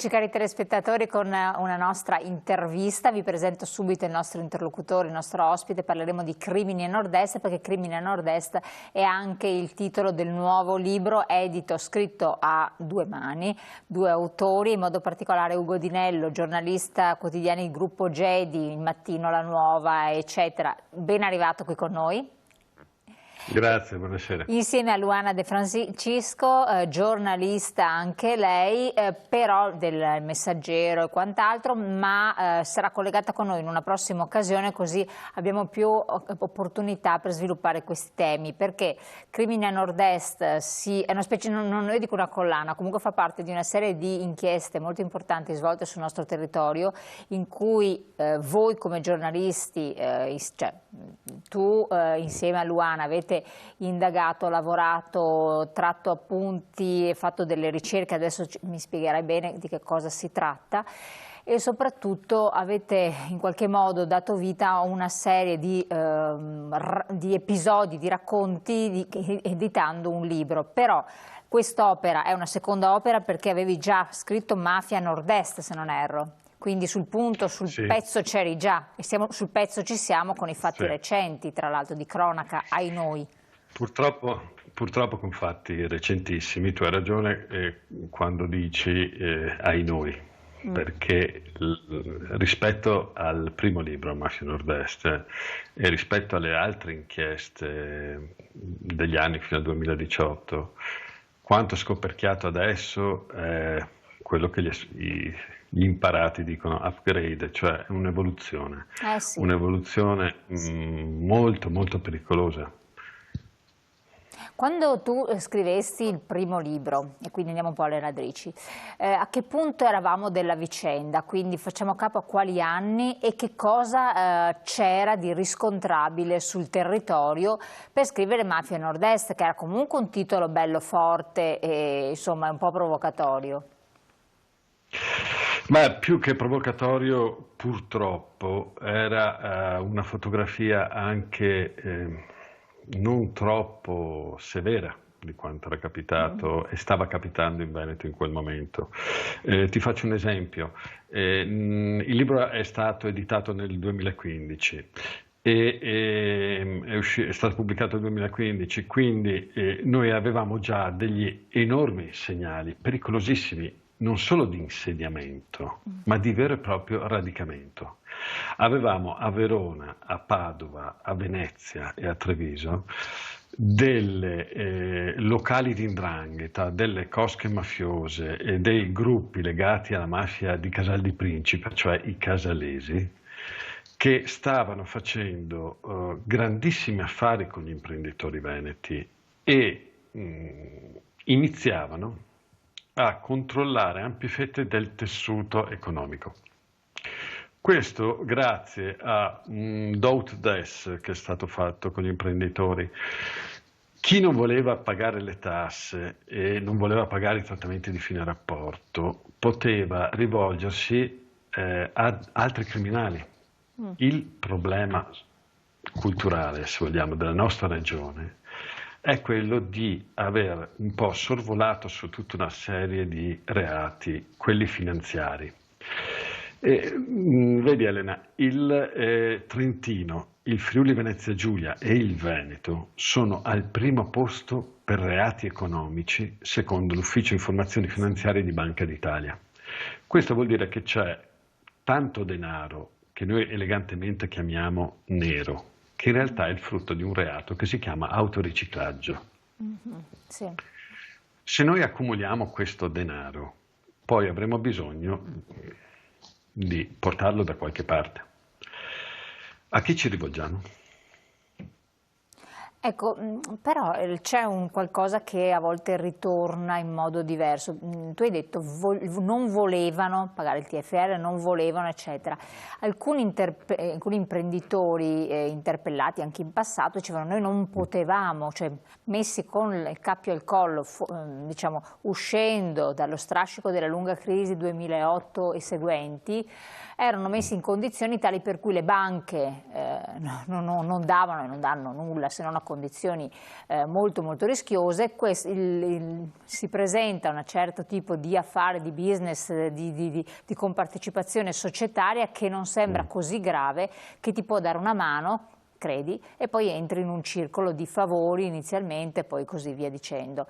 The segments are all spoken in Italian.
Eccoci cari telespettatori con una nostra intervista. Vi presento subito il nostro interlocutore, il nostro ospite. Parleremo di Crimini a Nord-Est, perché Crimini a Nord-Est è anche il titolo del nuovo libro edito, scritto a due mani, due autori, in modo particolare Ugo Di Nello, giornalista quotidiani del gruppo Gedi, Il Mattino, La Nuova, eccetera. Ben arrivato qui con noi. Grazie, buonasera. Insieme a Luana De Francisco, giornalista anche lei, però del Messaggero e quant'altro, ma sarà collegata con noi in una prossima occasione, così abbiamo più opportunità per sviluppare questi temi, perché Crimini a Nord-Est è una specie, non io dico una collana, comunque fa parte di una serie di inchieste molto importanti svolte sul nostro territorio, in cui voi come giornalisti, cioè tu insieme a Luana avete indagato, lavorato, tratto appunti e fatto delle ricerche, adesso mi spiegherai bene di che cosa si tratta, e soprattutto avete in qualche modo dato vita a una serie di episodi, di racconti, editando un libro. Però quest'opera è una seconda opera perché avevi già scritto Mafia Nord-Est, se non erro. Quindi sul punto, sul pezzo c'eri già, e sul pezzo ci siamo con i fatti recenti, tra l'altro di cronaca, ai noi. Purtroppo con fatti recentissimi, tu hai ragione quando dici ai noi, perché rispetto al primo libro, Mafia Nord-Est, e rispetto alle altre inchieste degli anni fino al 2018, quanto scoperchiato adesso è quello che gli imparati dicono upgrade, cioè un'evoluzione, un'evoluzione molto molto pericolosa. Quando tu scrivesti il primo libro, e quindi andiamo un po' alle radici, a che punto eravamo della vicenda? Quindi facciamo capo a quali anni e che cosa c'era di riscontrabile sul territorio per scrivere Mafia Nord-Est, che era comunque un titolo bello forte e insomma un po' provocatorio. Ma più che provocatorio, purtroppo, era una fotografia anche non troppo severa di quanto era capitato e stava capitando in Veneto in quel momento. Ti faccio un esempio. Il libro è stato editato nel 2015 è stato pubblicato nel 2015, quindi noi avevamo già degli enormi segnali pericolosissimi, non solo di insediamento, ma di vero e proprio radicamento. Avevamo a Verona, a Padova, a Venezia e a Treviso delle locali di 'ndrangheta, delle cosche mafiose e dei gruppi legati alla mafia di Casal di Principe, cioè i casalesi, che stavano facendo grandissimi affari con gli imprenditori veneti e iniziavano a controllare ampie fette del tessuto economico. Questo grazie a un do-ut des che è stato fatto con gli imprenditori. Chi non voleva pagare le tasse e non voleva pagare i trattamenti di fine rapporto poteva rivolgersi ad altri criminali. Il problema culturale, se vogliamo, della nostra regione è quello di aver un po' sorvolato su tutta una serie di reati, quelli finanziari. Vedi Elena, il Trentino, il Friuli Venezia Giulia e il Veneto sono al primo posto per reati economici secondo l'Ufficio Informazioni Finanziarie di Banca d'Italia. Questo vuol dire che c'è tanto denaro che noi elegantemente chiamiamo nero, che in realtà è il frutto di un reato che si chiama autoriciclaggio. Sì. Se noi accumuliamo questo denaro, poi avremo bisogno di portarlo da qualche parte. A chi ci rivolgiamo? Ecco, però c'è un qualcosa che a volte ritorna in modo diverso. Tu hai detto non volevano pagare il TFR, non volevano, eccetera. Alcuni imprenditori interpellati anche in passato dicevano noi non potevamo, cioè messi con il cappio al collo, diciamo, uscendo dallo strascico della lunga crisi 2008 e seguenti, erano messi in condizioni tali per cui le banche non davano e non danno nulla se non a condizioni molto molto rischiose, si presenta un certo tipo di affare, di business, di compartecipazione societaria che non sembra così grave, che ti può dare una mano, credi, e poi entri in un circolo di favori inizialmente, poi così via dicendo.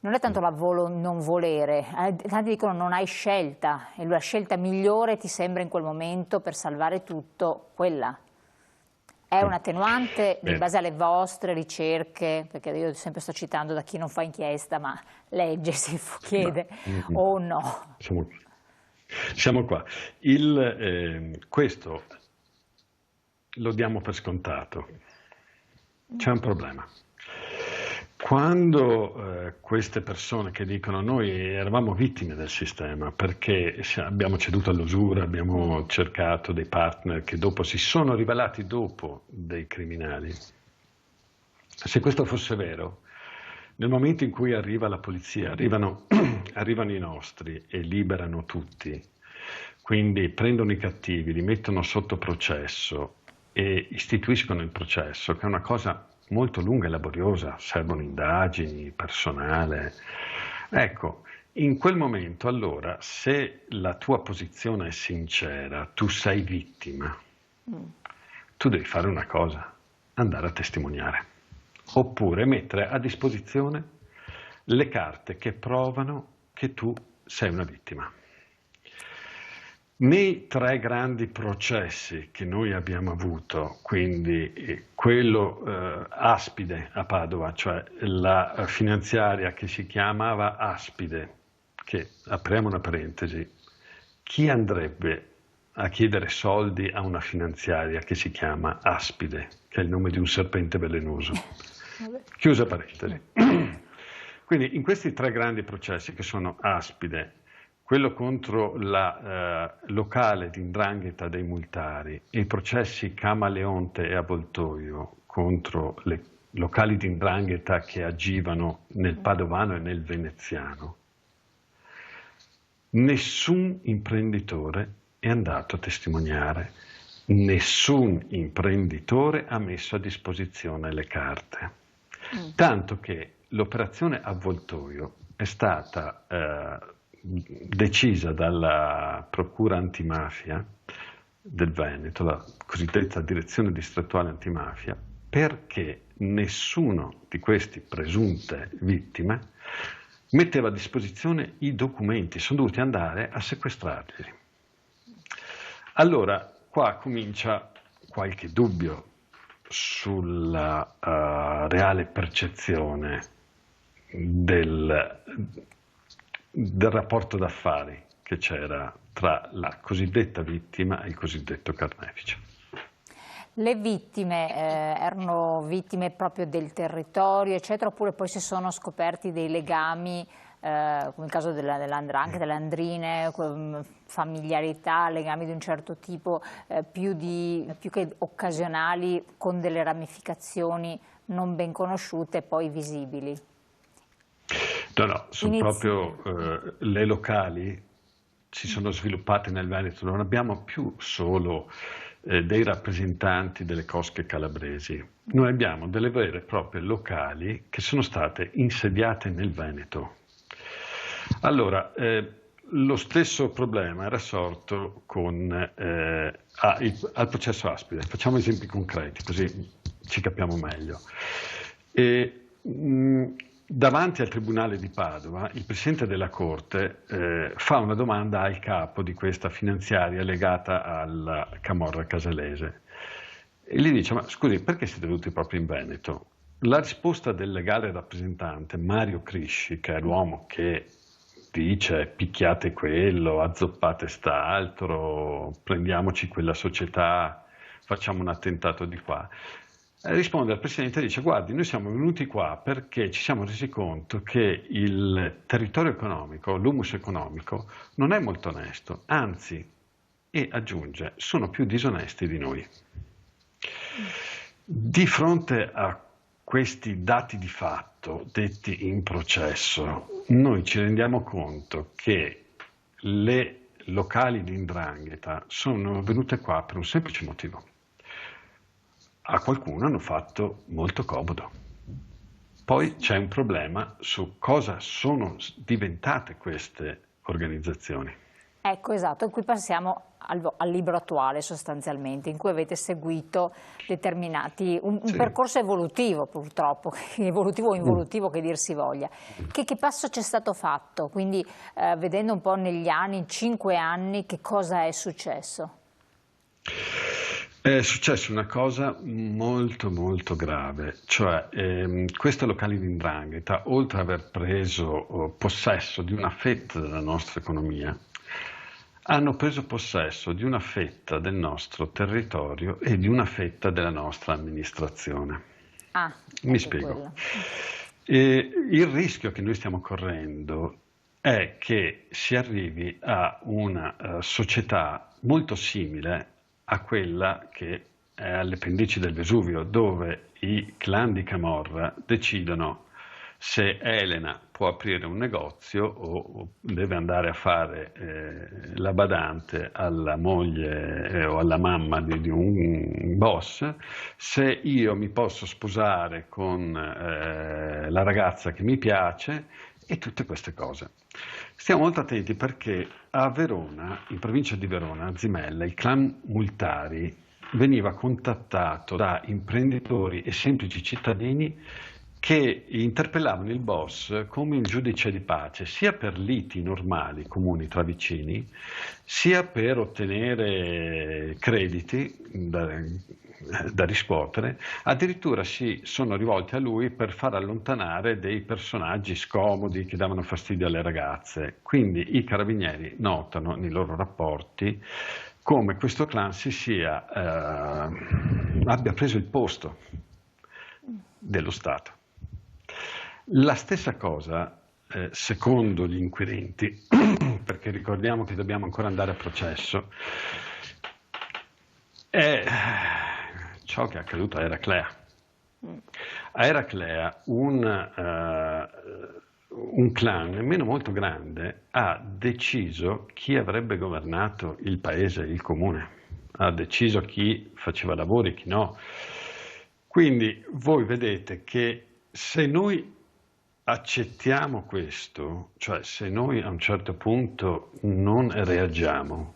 Non è tanto non volere, tanti dicono non hai scelta, e la scelta migliore ti sembra in quel momento per salvare tutto quella. È un attenuante in base alle vostre ricerche, perché io sempre sto citando da chi non fa inchiesta, ma legge, si chiede, o no? Siamo qua. Questo lo diamo per scontato. C'è un problema. Quando queste persone che dicono noi eravamo vittime del sistema perché abbiamo ceduto all'usura, abbiamo cercato dei partner che dopo si sono rivelati dopo dei criminali, se questo fosse vero, nel momento in cui arriva la polizia, arrivano i nostri e liberano tutti, quindi prendono i cattivi, li mettono sotto processo e istituiscono il processo, che è una cosa molto lunga e laboriosa, servono indagini, personale. Ecco, in quel momento allora, se la tua posizione è sincera, tu sei vittima, tu devi fare una cosa, andare a testimoniare, oppure mettere a disposizione le carte che provano che tu sei una vittima. Nei 3 grandi processi che noi abbiamo avuto, quindi quello Aspide a Padova, cioè la finanziaria che si chiamava Aspide, che, apriamo una parentesi, chi andrebbe a chiedere soldi a una finanziaria che si chiama Aspide, che è il nome di un serpente velenoso? Chiusa parentesi. Quindi in questi 3 grandi processi che sono Aspide, quello contro la locale di 'ndrangheta dei multari e i processi Camaleonte e Avvoltoio contro le locali di 'ndrangheta che agivano nel padovano e nel veneziano, nessun imprenditore è andato a testimoniare, nessun imprenditore ha messo a disposizione le carte. Tanto che l'operazione Avvoltoio è stata decisa dalla Procura Antimafia del Veneto, la cosiddetta Direzione Distrettuale Antimafia, perché nessuno di questi presunte vittime metteva a disposizione i documenti, sono dovuti andare a sequestrarli. Allora, qua comincia qualche dubbio sulla reale percezione del rapporto d'affari che c'era tra la cosiddetta vittima e il cosiddetto carnefice. Le vittime erano vittime proprio del territorio, eccetera, oppure poi si sono scoperti dei legami, come il caso dell'andrangheta, delle andrine, familiarità, legami di un certo tipo, più che occasionali, con delle ramificazioni non ben conosciute e poi visibili? No, sono proprio le locali si sono sviluppate nel Veneto, non abbiamo più solo dei rappresentanti delle cosche calabresi, noi abbiamo delle vere e proprie locali che sono state insediate nel Veneto. Allora, lo stesso problema era sorto al processo Aspide. Facciamo esempi concreti, così ci capiamo meglio. Davanti al Tribunale di Padova, il Presidente della Corte fa una domanda al capo di questa finanziaria legata alla camorra casalese e gli dice: ma scusi, perché siete venuti proprio in Veneto? La risposta del legale rappresentante, Mario Crisci, che è l'uomo che dice picchiate quello, azzoppate st'altro, prendiamoci quella società, facciamo un attentato di qua, risponde al Presidente e dice: guardi, noi siamo venuti qua perché ci siamo resi conto che il territorio economico, l'humus economico, non è molto onesto, anzi, e aggiunge, sono più disonesti di noi. Di fronte a questi dati di fatto detti in processo, noi ci rendiamo conto che le locali di 'ndrangheta sono venute qua per un semplice motivo. A qualcuno hanno fatto molto comodo. Poi c'è un problema su cosa sono diventate queste organizzazioni. Ecco, esatto, e qui passiamo al libro attuale sostanzialmente, in cui avete seguito un Sì. percorso evolutivo purtroppo, evolutivo o involutivo che dir si voglia. Che passo c'è stato fatto? Quindi vedendo un po' negli anni, in 5 anni, che cosa è successo? È successa una cosa molto molto grave, cioè questi locali di 'ndrangheta, oltre ad aver preso possesso di una fetta della nostra economia, hanno preso possesso di una fetta del nostro territorio e di una fetta della nostra amministrazione. Mi spiego. Il rischio che noi stiamo correndo è che si arrivi a una società molto simile a quella che è alle pendici del Vesuvio, dove i clan di Camorra decidono se Elena può aprire un negozio o deve andare a fare la badante alla moglie o alla mamma di un boss, se io mi posso sposare con la ragazza che mi piace e tutte queste cose. Stiamo molto attenti perché a Verona, in provincia di Verona, a Zimella, il clan Multari veniva contattato da imprenditori e semplici cittadini che interpellavano il boss come un giudice di pace, sia per liti normali, comuni tra vicini, sia per ottenere crediti da riscuotere. Addirittura si sono rivolti a lui per far allontanare dei personaggi scomodi che davano fastidio alle ragazze. Quindi i carabinieri notano nei loro rapporti come questo clan abbia preso il posto dello Stato. La stessa cosa, secondo gli inquirenti, perché ricordiamo che dobbiamo ancora andare a processo, è ciò che è accaduto a Eraclea. A Eraclea un clan, nemmeno molto grande, ha deciso chi avrebbe governato il paese, il comune, ha deciso chi faceva lavori, chi no. Quindi voi vedete che se noi accettiamo questo, cioè se noi a un certo punto non reagiamo,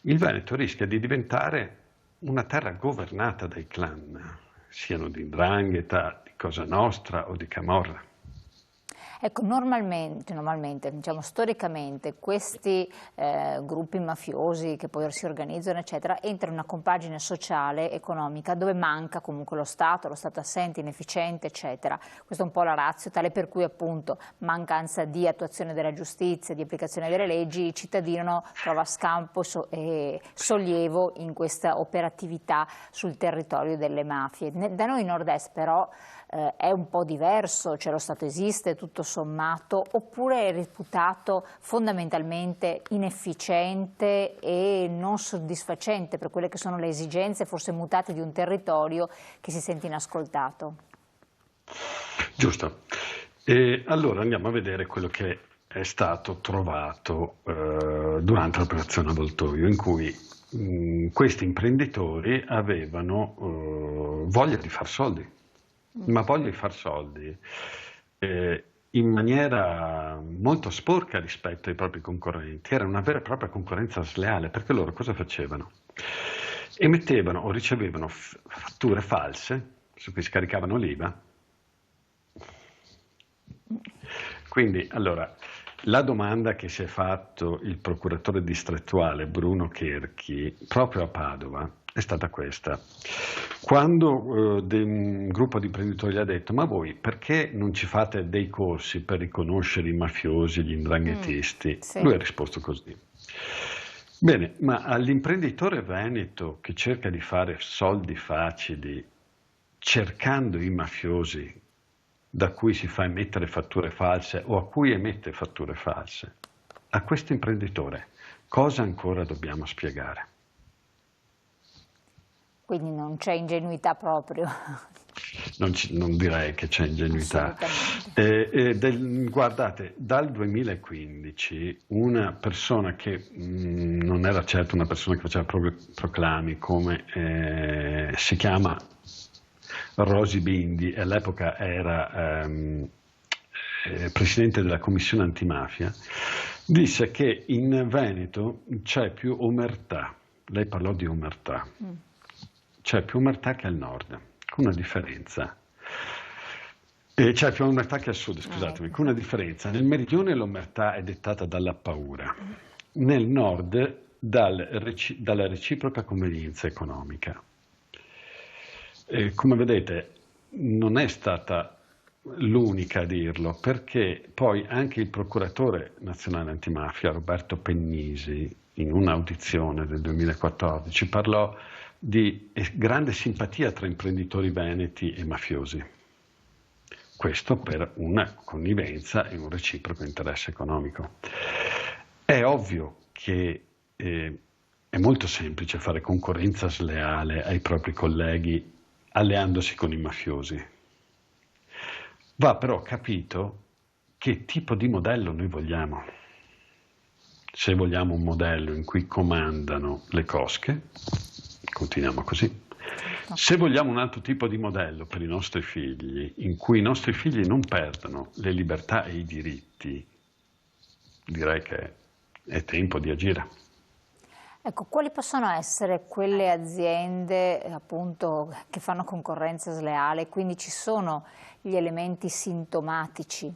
il Veneto rischia di diventare una terra governata dai clan, siano di 'ndrangheta, di Cosa Nostra o di Camorra. Ecco, normalmente, diciamo storicamente, questi gruppi mafiosi che poi si organizzano, eccetera, entrano in una compagine sociale, economica, dove manca comunque lo Stato assente, inefficiente, eccetera. Questa è un po' la ratio, tale per cui appunto mancanza di attuazione della giustizia, di applicazione delle leggi, il cittadino trova scampo e sollievo in questa operatività sul territorio delle mafie. Da noi in Nord-Est però è un po' diverso, cioè lo Stato esiste tutto sommato, oppure è reputato fondamentalmente inefficiente e non soddisfacente per quelle che sono le esigenze forse mutate di un territorio che si sente inascoltato? Giusto. E allora andiamo a vedere quello che è stato trovato durante l'operazione Avvoltoio, in cui questi imprenditori avevano voglia di far soldi. Ma voglio far soldi in maniera molto sporca rispetto ai propri concorrenti. Era una vera e propria concorrenza sleale, perché loro cosa facevano? Emettevano o ricevevano fatture false su cui scaricavano l'IVA. Quindi, allora, la domanda che si è fatto il procuratore distrettuale Bruno Cherchi proprio a Padova è stata questa. Quando un gruppo di imprenditori gli ha detto: ma voi perché non ci fate dei corsi per riconoscere i mafiosi, gli 'ndranghetisti? Sì. Lui ha risposto così: bene, ma all'imprenditore veneto che cerca di fare soldi facili cercando i mafiosi da cui si fa emettere fatture false o a cui emette fatture false, a questo imprenditore cosa ancora dobbiamo spiegare? Quindi non c'è ingenuità proprio. Non direi che c'è ingenuità. Guardate, dal 2015 una persona che non era certo una persona che faceva proclami come si chiama Rosi Bindi, all'epoca era presidente della commissione antimafia, disse che in Veneto c'è più omertà, lei parlò di omertà, c'è più omertà che al nord, con una differenza. C'è più omertà che al sud, scusatemi, con una differenza. Nel meridione l'omertà è dettata dalla paura, nel nord dalla reciproca convenienza economica. Come vedete, non è stata l'unica a dirlo, perché poi anche il procuratore nazionale antimafia, Roberto Pennisi, in un'audizione del 2014, parlò di grande simpatia tra imprenditori veneti e mafiosi. Questo per una connivenza e un reciproco interesse economico. È ovvio che è molto semplice fare concorrenza sleale ai propri colleghi alleandosi con i mafiosi. Va però capito che tipo di modello noi vogliamo. Se vogliamo un modello in cui comandano le cosche, continuiamo così. Se vogliamo un altro tipo di modello per i nostri figli, in cui i nostri figli non perdano le libertà e i diritti, direi che è tempo di agire. Ecco, quali possono essere quelle aziende appunto che fanno concorrenza sleale, quindi ci sono gli elementi sintomatici,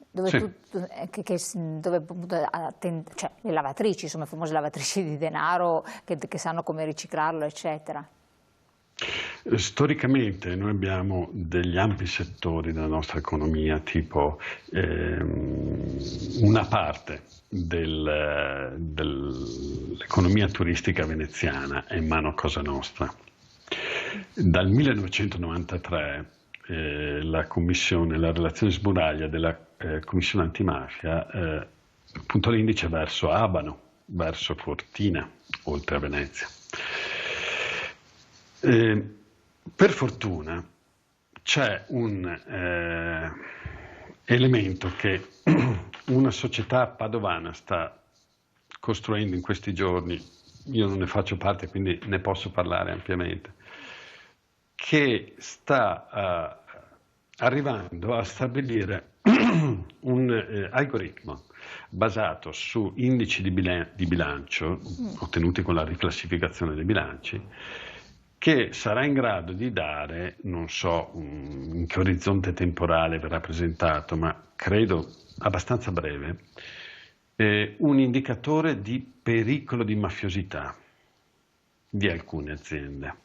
dove, Sì. dove cioè, le lavatrici, insomma, le famose lavatrici di denaro che sanno come riciclarlo, eccetera? Storicamente noi abbiamo degli ampi settori della nostra economia, tipo una parte dell'economia turistica veneziana è in mano a Cosa Nostra. Dal 1993 la relazione sburaglia della Commissione antimafia puntò l'indice verso Abano, verso Cortina, oltre a Venezia. Per fortuna c'è un elemento che una società padovana sta costruendo in questi giorni, io non ne faccio parte quindi ne posso parlare ampiamente, che sta arrivando a stabilire un algoritmo basato su indici di bilancio ottenuti con la riclassificazione dei bilanci, che sarà in grado di dare, non so in che orizzonte temporale verrà presentato, ma credo abbastanza breve, un indicatore di pericolo di mafiosità di alcune aziende.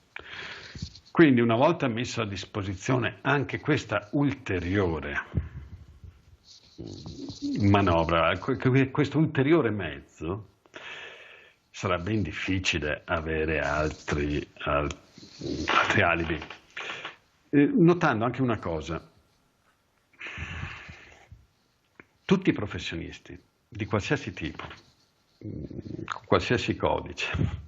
Quindi una volta messa a disposizione anche questa ulteriore manovra, questo ulteriore mezzo, sarà ben difficile avere altri alibi. Notando anche una cosa, tutti i professionisti di qualsiasi tipo, con qualsiasi codice,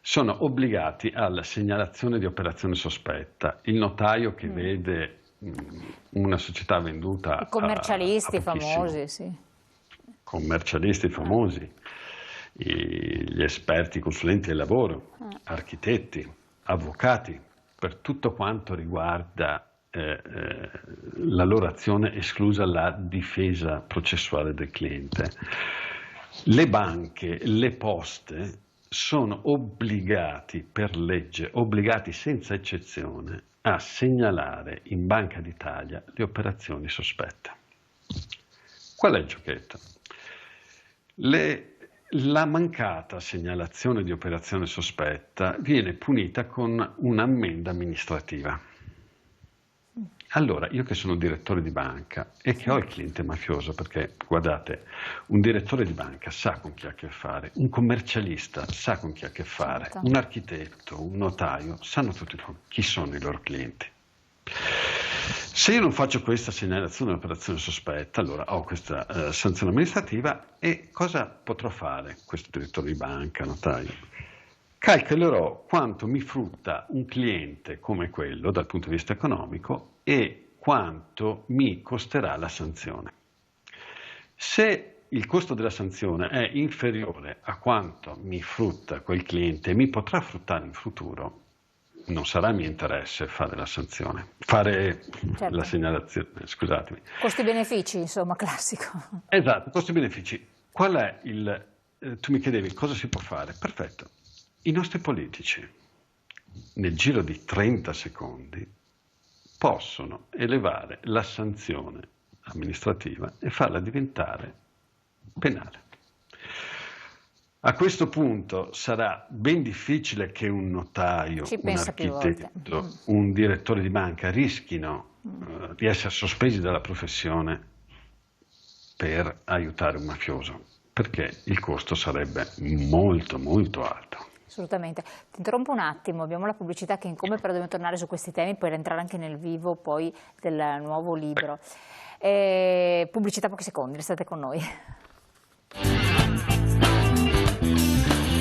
sono obbligati alla segnalazione di operazione sospetta. Il notaio che vede una società venduta I commercialisti a famosi, sì. Commercialisti famosi, gli esperti, consulenti del lavoro, architetti, avvocati, per tutto quanto riguarda la loro azione, esclusa la difesa processuale del cliente. Le banche, le poste sono obbligati per legge, obbligati senza eccezione, a segnalare in Banca d'Italia le operazioni sospette. Qual è il giochetto? La mancata segnalazione di operazione sospetta viene punita con un'ammenda amministrativa. Allora, io che sono direttore di banca e che ho il cliente mafioso, perché guardate, un direttore di banca sa con chi ha a che fare, un commercialista sa con chi ha a che fare, un architetto, un notaio, sanno tutti chi sono i loro clienti. Se io non faccio questa segnalazione di operazione sospetta, allora ho questa sanzione amministrativa e cosa potrò fare questo direttore di banca, notaio? Calcolerò quanto mi frutta un cliente come quello dal punto di vista economico e quanto mi costerà la sanzione. Se il costo della sanzione è inferiore a quanto mi frutta quel cliente e mi potrà fruttare in futuro, non sarà mio interesse fare la sanzione, fare Certo. la segnalazione, scusatemi. Costi-benefici, insomma, classico. Esatto, costi-benefici. Qual è tu mi chiedevi cosa si può fare? Perfetto. I nostri politici, nel giro di 30 secondi, possono elevare la sanzione amministrativa e farla diventare penale. A questo punto sarà ben difficile che un notaio, un architetto, un direttore di banca rischino di essere sospesi dalla professione per aiutare un mafioso, perché il costo sarebbe molto molto alto. Assolutamente. Ti interrompo un attimo, abbiamo la pubblicità che incombe, però dobbiamo tornare su questi temi per entrare anche nel vivo poi del nuovo libro. Pubblicità pochi secondi, restate con noi.